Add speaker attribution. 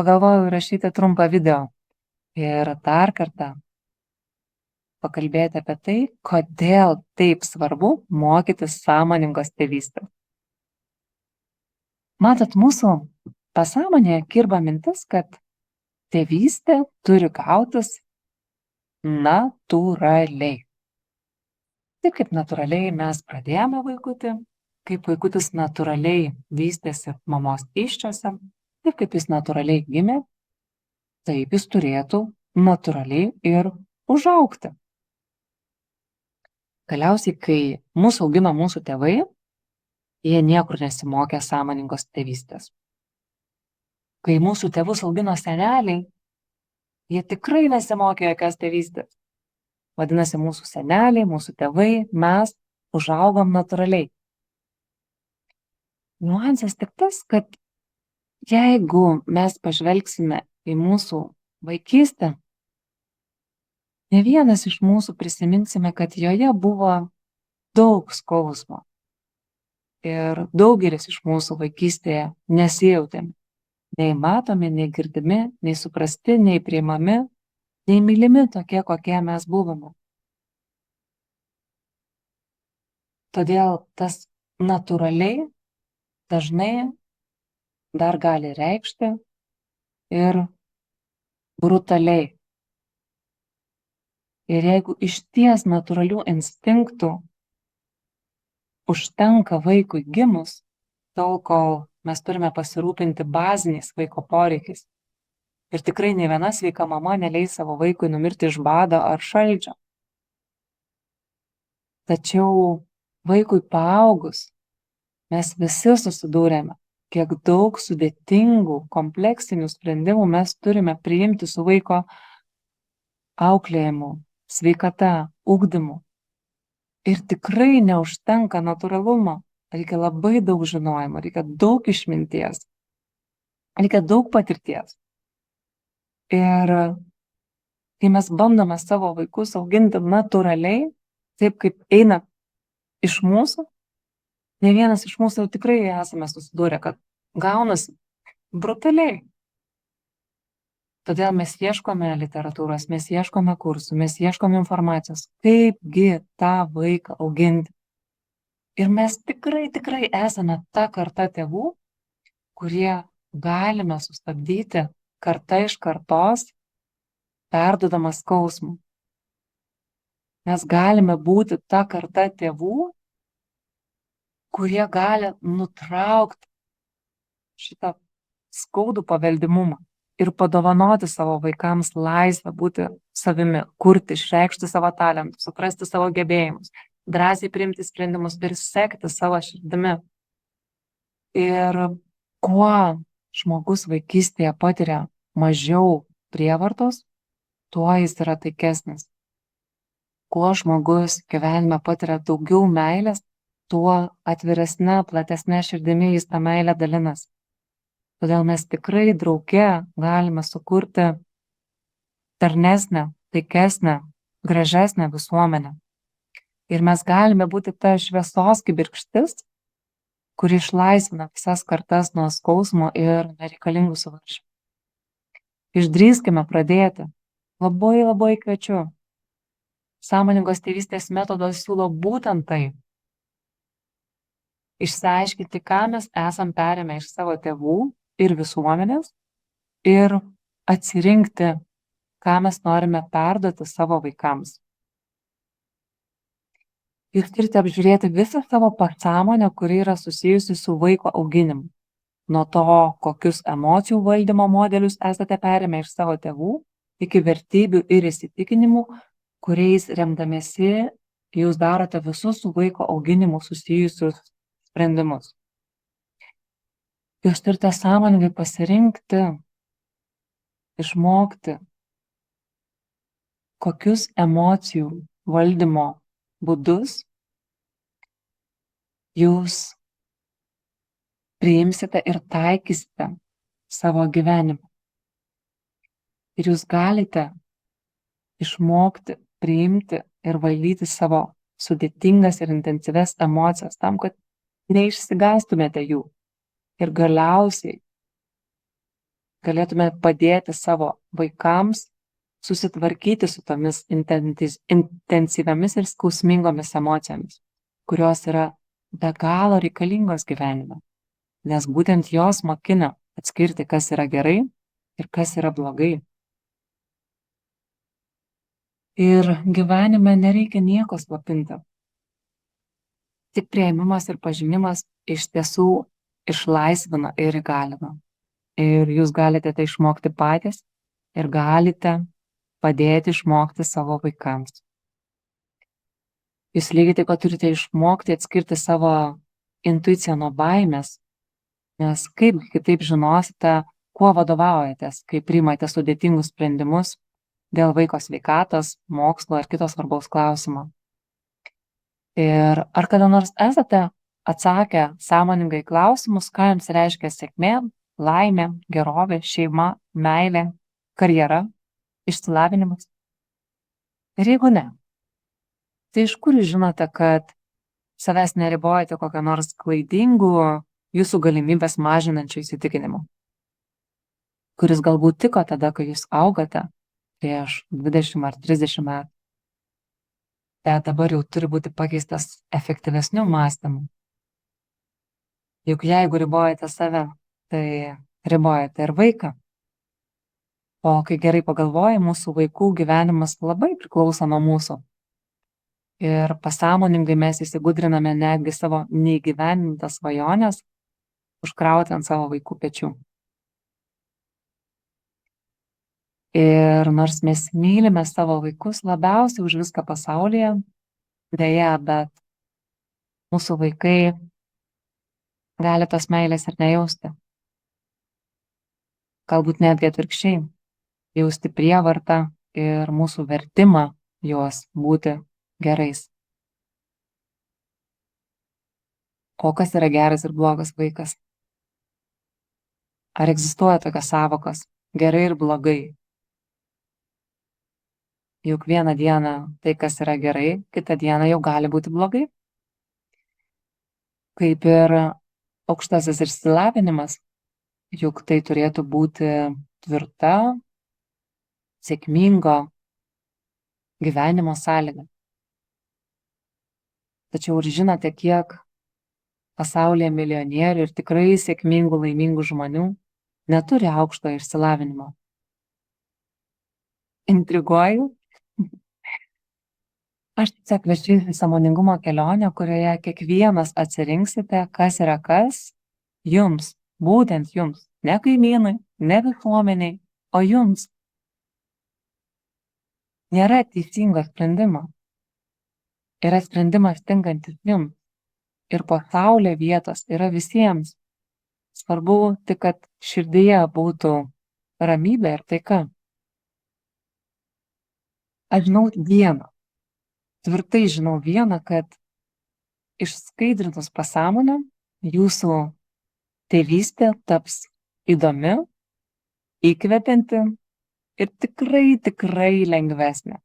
Speaker 1: pagalvojau įrašyti trumpą video ir dar kartą pakalbėti apie tai, kodėl taip svarbu mokytis sąmoningos tėvystės. Matot, mūsų pasąmonėje kirba mintis, kad tėvystė turi gautis natūraliai. Taip kaip natūraliai mes pradėjome vaikutį, kaip vaikutis natūraliai vystėsi mamos įsčiose, taip kaip jis natūraliai gimė, taip jis turėtų natūraliai ir užaugti. Galiausiai, kai mūsų augino mūsų tėvai, jie niekur nesimokė sąmoningos tėvystės. Kai mūsų tėvus augino seneliai, jie tikrai nesimokė jokios tėvystės. Vadinasi, mūsų seneliai, mūsų tėvai, mes užaugom natūraliai. Niuansas tik tas, kad jeigu mes pažvelgsime į mūsų vaikystę, ne vienas iš mūsų prisiminsime, kad joje buvo daug skausmo. Ir daugelis iš mūsų vaikystėje nesijautėme nei matomi, nei girdimi, nei suprasti, nei priimami, nei mylimi tokie, kokie mes buvome. Todėl tas natūraliai dažnai dar gali reikšti ir brutaliai. Ir jeigu išties natūralių instinktų užtenka vaikui gimus, tol kol mes turime pasirūpinti baziniais vaiko poreikiais. Ir tikrai nei viena sveika mama neleis savo vaikui numirti iš bado ar šalčio. Tačiau vaikui paaugus mes visi susidūrėme, kiek daug sudėtingų, kompleksinių sprendimų mes turime priimti su vaiko auklėjimu, sveikata, ugdymu. Ir tikrai neužtenka natūralumo. Reikia labai daug žinojimo, reikia daug išminties, reikia daug patirties. Ir kai mes bandome savo vaikus auginti natūraliai, taip kaip eina iš mūsų, ne vienas iš mūsų jau tikrai esame susidūrę, kad gaunasi brutaliai. Todėl mes ieškome literatūros, mes ieškome kursų, mes ieškome informacijos, kaipgi tą vaiką auginti. Ir mes tikrai esame ta karta tėvų, kurie galime sustabdyti karta iš kartos perduodamą skausmą. Mes galime būti ta karta tėvų, kurie gali nutraukti šitą skaudų paveldimumą ir padovanoti savo vaikams laisvę būti savimi, kurti, išreikšti savo talentus, suprasti savo gebėjimus, drąsiai priimti sprendimus ir sekti savo širdimi. Ir kuo žmogus vaikystėje patiria mažiau prievartos, tuo jis yra taikesnis. Kuo žmogus gyvenime patiria daugiau meilės, tuo atviresne, platesne širdimi jis tą meilę dalinas. Todėl mes tikrai drauge galime sukurti darnesnę, taikesnę, gražesnę visuomenę. Ir mes galime būti ta šviesos kibirkštis, kuri išlaisvina visas kartas nuo skausmo ir nereikalingų suvaržymų. Išdrįskime pradėti. Labai kviečiu. Sąmoningos tėvystės metodas siūlo būtent tai. Išsiaiškinti, ką mes esam perėmę iš savo tėvų ir visuomenės ir atsirinkti, ką mes norime perduoti savo vaikams. Jūs turite apžiūrėti visą savo pasąmonę, kuri yra susijusi su vaiko auginimu. Nuo to, kokius emocijų valdymo modelius esate perėmę iš savo tėvų, iki vertybių ir įsitikinimų, kuriais remdamiesi jūs darote visus su vaiko auginimu susijusius sprendimus. Jūs turite sąmoningai pasirinkti, išmokti, kokius emocijų valdymo būdus jūs priimsite ir taikysite savo gyvenime. Ir jūs galite išmokti, priimti ir valdyti savo sudėtingas ir intensyves emocijas tam, kad neišsigąstumėte jų. Ir galiausiai galėtume padėti savo vaikams susitvarkyti su tomis intensyviamis ir skausmingomis emocijomis, kurios yra be galo reikalingos gyvenime, nes būtent jos mokina atskirti, kas yra gerai ir kas yra blogai. Ir gyvenime nereikia nieko slopinti. Tik priėmimas ir pažinimas iš tiesų išlaisvina ir įgalina. Ir jūs galite tai išmokti patys ir galite padėti išmokti savo vaikams. Jūs lygiai taip pat turite išmokti atskirti savo intuiciją nuo baimės, nes kaip kitaip žinosite, kuo vadovaujatės, kai priimate sudėtingus sprendimus dėl vaiko sveikatos, mokslo ar kito svarbaus klausimo. Ir ar kada nors esate atsakę sąmoningai klausimus, ką jums reiškia sėkmė, laimė, gerovė, šeima, meilė, karjera, išsilavinimas? Ir jeigu ne, tai iš kur jūs žinote, kad savęs neribojate kokio nors klaidingų jūsų galimybės mažinančių įsitikinimų, kuris galbūt tiko tada, kai jūs augote prieš 20 ar 30 metų. Bet dabar jau turi būti pakeistas efektyvesniu mąstymu. Juk jeigu ribojate save, tai ribojate ir vaiką. O kai gerai pagalvoji, mūsų vaikų gyvenimas labai priklauso nuo mūsų. Ir pasąmoningai mes įsigudriname netgi savo neįgyvendintas svajonės užkrauti ant savo vaikų pečių. Ir nors mes mylime savo vaikus labiausiai už viską pasaulyje, deja, bet mūsų vaikai gali tos meilės ir nejausti. Galbūt netgi atvirkščiai, jausti prievartą ir mūsų vertimą juos būti gerais. O kas yra geras ir blogas vaikas? Ar egzistuoja tokios sąvokos gerai ir blogai? Juk vieną dieną tai, kas yra gerai, kitą dieną jau gali būti blogai. Kaip ir aukštasis išsilavinimas, juk tai turėtų būti tvirta, sėkmingo gyvenimo sąlyga. Tačiau ar žinote, kiek pasaulyje milijonierių ir tikrai sėkmingų, laimingų žmonių neturi aukšto išsilavinimo? Intriguoju? Aš tiesiog kviečiu į sąmoningumo kelionę, kurioje kiekvienas atsirinksite, kas yra kas jums, būtent jums, ne kaimynui, ne visuomeniai, o jums. Nėra teisingo sprendimo. Yra sprendimas tinkantis jums. Ir po saulė vietos yra visiems. Svarbu tik, kad širdyje būtų ramybė ir taika. Aš žinau vieną. Tvirtai žinau vieną, kad išskaidrinus pasąmonę, jūsų tėvystė taps įdomi, įkvepianti ir tikrai lengvesnė.